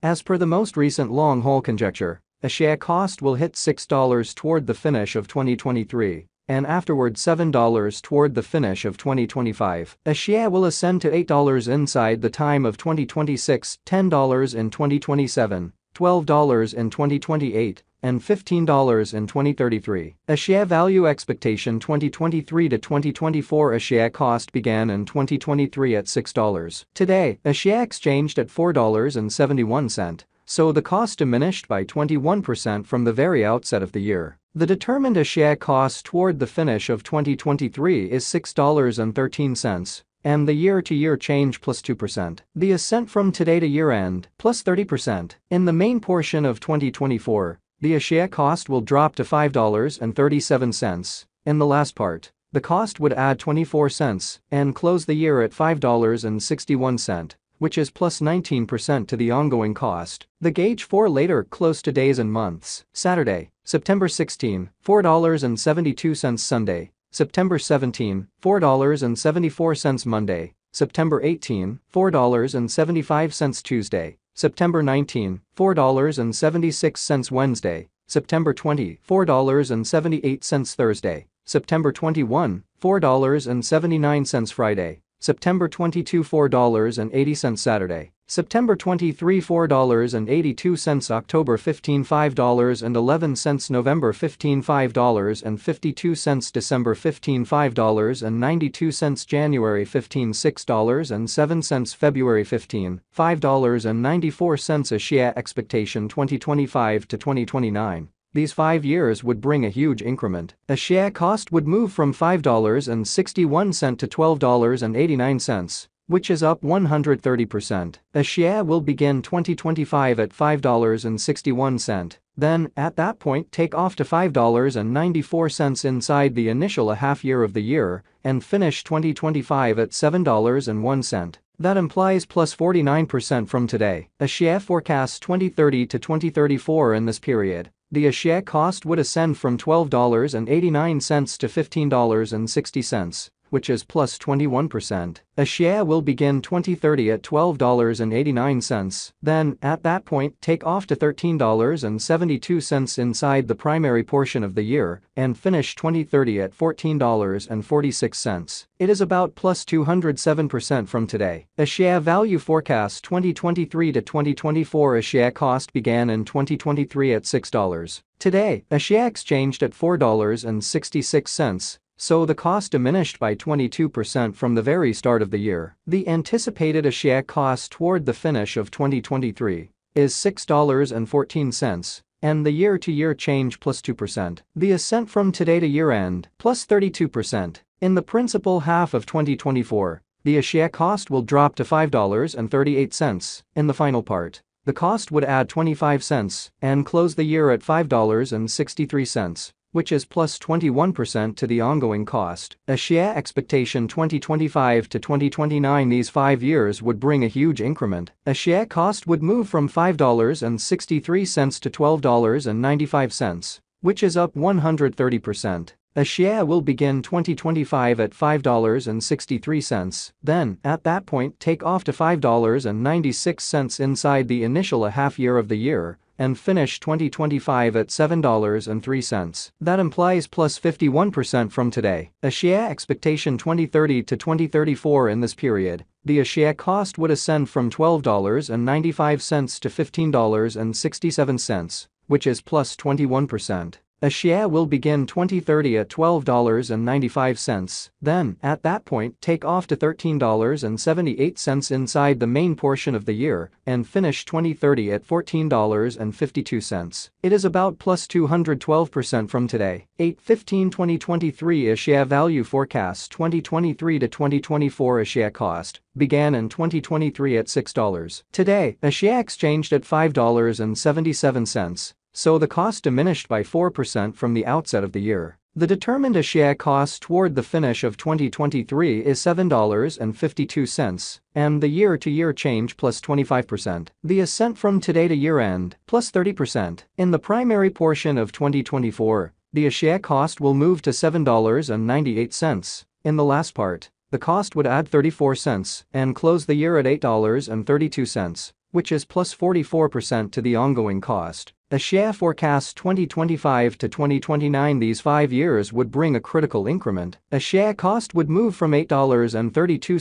As per the most recent long-haul conjecture, a share cost will hit $6 toward the finish of 2023, and afterward $7 toward the finish of 2025. A share will ascend to $8 inside the time of 2026, $10 in 2027, $12 in 2028, and $15 in 2033. A share value expectation 2023 to 2024. A share cost began in 2023 at $6. Today, a share exchanged at $4.71, so the cost diminished by 21% from the very outset of the year. The determined a share cost toward the finish of 2023 is $6.13, and the year-to-year change plus 2%. The ascent from today to year-end plus 30%. In the main portion of 2024, the share cost will drop to $5.37. In the last part, the cost would add 24 cents and close the year at $5.61, which is plus 19% to the ongoing cost. The gauge for later close to days and months. Saturday, September 16, $4.72. Sunday, September 17, $4.74. Monday, September 18, $4.75. Tuesday, September 19, $4.76. Wednesday, September 20, $4.78. Thursday, September 21, $4.79. Friday, September 22, $4.80. Saturday, September 23, $4.82. October 15, $5.11. November 15, $5.52. December 15, $5.92. January 15, $6.07. February 15, $5.94. A share expectation 2025 to 2029. These 5 years would bring a huge increment. A share cost would move from $5.61 to $12.89, which is up 130%. A share will begin 2025 at $5.61, then, at that point, take off to $5.94 inside the initial half year of the year, and finish 2025 at $7.01. That implies plus 49% from today. A share forecasts 2030 to 2034 in this period. The share cost would ascend from $12.89 to $15.60, which is plus 21%. A share will begin 2030 at $12.89, then, at that point, take off to $13.72 inside the primary portion of the year, and finish 2030 at $14.46. It is about plus 207% from today. A share value forecast 2023 to 2024. A share cost began in 2023 at $6. Today, a share exchanged at $4.66. So the cost diminished by 22% from the very start of the year. The anticipated a share cost toward the finish of 2023 is $6.14, and the year-to-year change plus 2%. The ascent from today to year-end plus 32%. In the principal half of 2024, the share cost will drop to $5.38. In the final part, the cost would add 25 cents and close the year at $5.63. Which is plus 21% to the ongoing cost. A share expectation 2025 to 2029. These 5 years would bring a huge increment. A share cost would move from $5.63 to $12.95, which is up 130%. A share will begin 2025 at $5.63, then, at that point, take off to $5.96 inside the initial half year of the year, and finish 2025 at $7.03. That implies plus 51% from today. A share expectation 2030 to 2034 in this period. The share cost would ascend from $12.95 to $15.67, which is plus 21%. A share will begin 2030 at $12.95, then, at that point, take off to $13.78 inside the main portion of the year, and finish 2030 at $14.52. It is about plus 212% from today. 8/15/2023. A share value forecast 2023 to 2024. A share cost began in 2023 at $6. Today, a share exchanged at $5.77. So the cost diminished by 4% from the outset of the year. The determined a share cost toward the finish of 2023 is $7.52, and the year-to-year change plus 25%. The ascent from today to year-end plus 30%. In the primary portion of 2024, the share cost will move to $7.98. In the last part, the cost would add 34 cents and close the year at $8.32. which is plus 44% to the ongoing cost. Axie forecasts 2025 to 2029. These 5 years would bring a critical increment. Axie cost would move from $8.32 to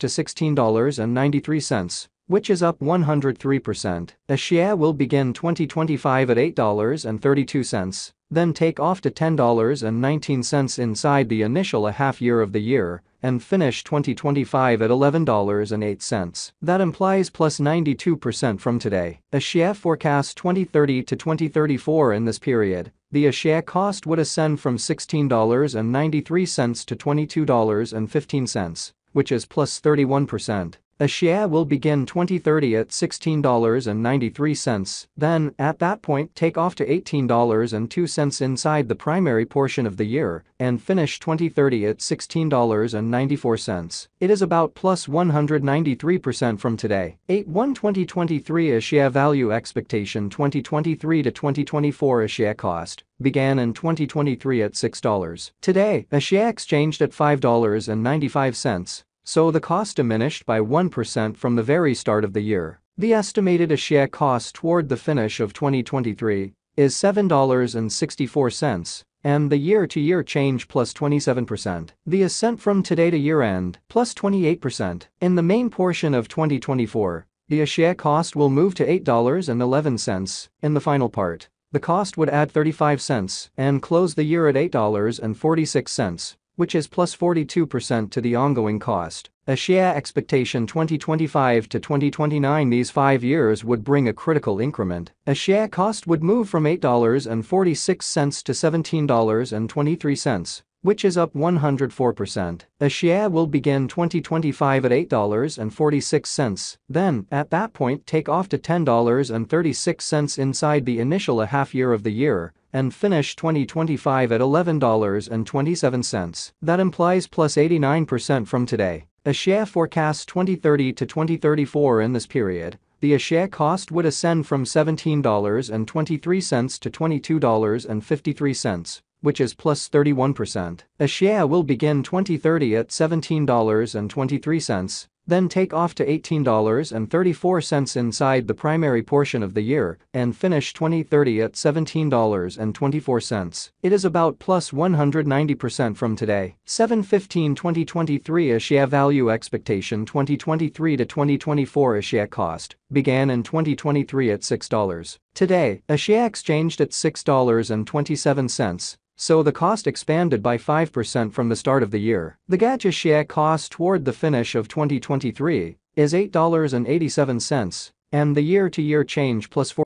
$16.93, which is up 103%. Axie will begin 2025 at $8.32, then take off to $10.19 inside the initial half year of the year, and finish 2025 at $11.08. That implies plus 92% from today. Axie forecasts 2030 to 2034. In this period, the Axie cost would ascend from $16.93 to $22.15, which is plus 31%. Axie will begin 2030 at $16.93, then, at that point, take off to $18.02 inside the primary portion of the year, and finish 2030 at $16.94. It is about plus 193% from today. 8/1/2023 Axie value expectation. 2023 to 2024 Axie cost began in 2023 at $6. Today, Axie exchanged at $5.95. So the cost diminished by 1% from the very start of the year. The estimated Axie cost toward the finish of 2023 is $7.64, and the year-to-year change plus 27%. The ascent from today to year-end plus 28%. In the main portion of 2024, the Axie cost will move to $8.11. In the final part, the cost would add 35 cents and close the year at $8.46. Which is plus 42% to the ongoing cost. Axie expectation 2025 to 2029. These 5 years would bring a critical increment. Axie cost would move from $8.46 to $17.23, which is up 104%. Axie will begin 2025 at $8.46, then, at that point, take off to $10.36 inside the initial half year of the year, and finish 2025 at $11.27. That implies plus 89% from today. Axie forecasts 2030 to 2034. In this period, the Axie cost would ascend from $17.23 to $22.53, which is plus 31%. Axie will begin 2030 at $17.23, then take off to $18.34 inside the primary portion of the year, and finish 2030 at $17.24. It is about plus 190% from today. 7/15/2023 Axie value expectation. 2023 to 2024 Axie cost began in 2023 at $6. Today, Axie exchanged at $6.27. So the cost expanded by 5% from the start of the year. The gauge Axie cost toward the finish of 2023 is $8.87, and the year-to-year change plus 4